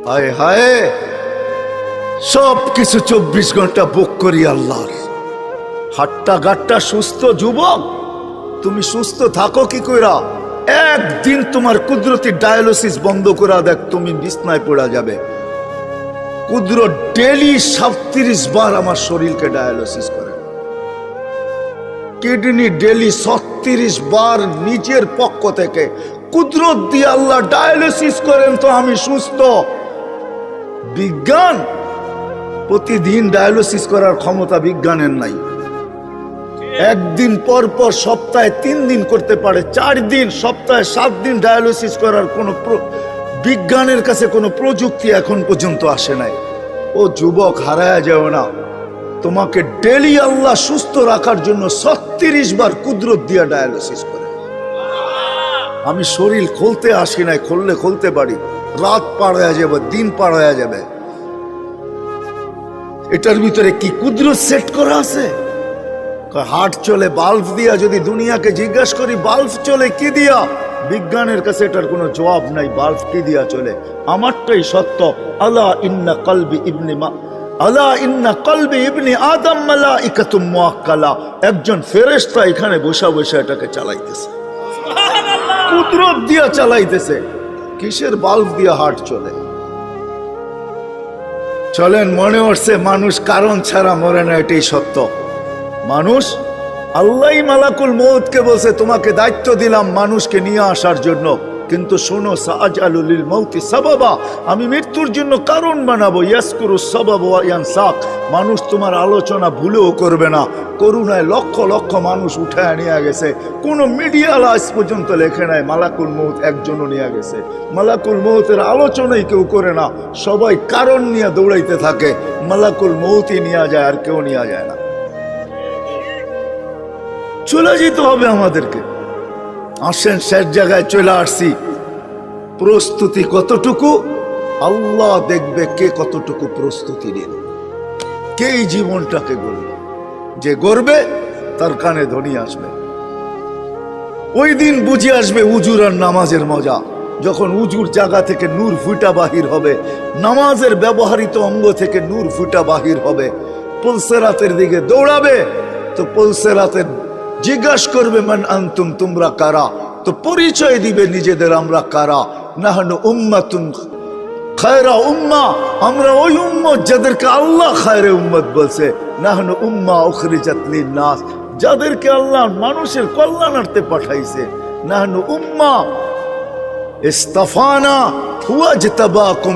হায় হায়, সব কিছু 24 ঘন্টা বুক করি আল্লাহর। হাট্টা গাট্টা সুস্থ যুবক, তুমি সুস্থ থাকো কি কইরা? একদিন তোমার কুদরতি ডায়ালিসিস বন্ধ করা দেখ, তুমি বিছনায় পড়া যাবে। কুদরত ডেলি 37 বার আমার শরীরকে ডায়ালিসিস করে, কিডনি ডেলি 36 বার নিজের পক্ষ থেকে কুদরত দিয়ে আল্লাহ ডায়ালিসিস করেন, তো আমি সুস্থ। বিজ্ঞান প্রতিদিন ডায়ালিসিস করার ক্ষমতা বিজ্ঞানের নাই। একদিন পর পর সপ্তাহে 3 দিন করতে পারে, 4 দিন, সপ্তাহে 7 দিন ডায়ালিসিস করার কোনো বিজ্ঞানের কাছে কোনো প্রযুক্তি এখন পর্যন্ত আসে নাই। ও যুবক, হারায়া যাও না, তোমাকে ডেলি আল্লাহ সুস্থ রাখার জন্য 36 বার কুদরত দিয়া ডায়ালিসিস করে। আমি শরীর খুলতে আসি নাই, খুললে খুলতে পারি, রাত পার হয়ে যাবে, দিন পার হয়ে যাবে। এটার ভিতরে কি কুদরত সেট করা আছে? হার্ট চলে বাল্ব দিয়া। যদি দুনিয়াকে জিজ্ঞাসা করি বাল্ব চলে কি দিয়া, বিজ্ঞানের কাছে এটার কোনো জবাব নাই। বাল্ব কি দিয়া চলে? আমারটাই সত্য। আলা ইন্না কলবি ইবনি আদম মালাইকাতুম মুআক্কালা। একজন ফেরেশতা এখানে বসা বসা এটাকে চালাইতেছে, কুদরত দিয়া চালাইতেছে। কিসের বাল্ব দিয়া হার্ট চলে? চলেন, মনে হচ্ছে মানুষ কারণ ছাড়া মরে না, এটাই সত্য। মানুষ, আল্লাহ মালাকুল মউতকে বলছে তোমাকে দায়িত্ব দিলাম মানুষকে নিয়ে আসার জন্য, কিন্তু শোনো, সাআজালু লিল মাউতি সাবাবা, আমি মৃত্যুর জন্য কারণ বানাবো। ইয়াসকুরু সাবাব ওয়া ইয়ানসাক, মানুষ তোমার আলোচনা ভুলেও করবে না। করুণায় লক্ষ লক্ষ মানুষ উঠায় নিয়ে গেছে, কোন মিডিয়া আজ পর্যন্ত লেখে নাই মালাকুল মউত একজনও নিয়ে গেছে। মালাকুল মউতের আলোচনাই কেউ করে না, সবাই কারণ নিয়ে দৌড়াইতে থাকে। মালাকুল মউতই নিয়ে যায়, আর কেউ নিয়ে যায় না। চলে যেতে হবে আমাদেরকে। আসেন, শেষ জায়গায় চলে আসছি। প্রস্তুতি কতটুকু আল্লাহ দেখবে, কে কতটুকু প্রস্তুতি নিল, কে এই জীবনটাকে গড়বে। যে গড়বে তার কানে ধ্বনি আসবে। ওই দিন বুঝে আসবে উজুর আর নামাজের মজা। যখন উজুর জায়গা থেকে নূর ফুটা বাহির হবে, নামাজের ব্যবহৃত অঙ্গ থেকে নূর ফুটা বাহির হবে, পুলসেরাতের দিকে দৌড়াবে, তো পুলসেরাতের জিজ্ঞাসা করবে মান আনতুম, তোমরা কারা? তো পরিচয় দিবে নিজেদের, আমরা কারা। নাহনু উম্মাতুন খায়রা উম্মা, আমরা ওই উম্মত যাদেরকে আল্লাহ খায়রে উম্মত বলছে। নাহনু উম্মা উখরিজাত লিন-নাস, যাদেরকে আল্লাহ মানুষের কল্যাণার্থে পাঠাইছে। নাহনু উম্মা ইস্তাফানা ওয়াজতাবাকুম।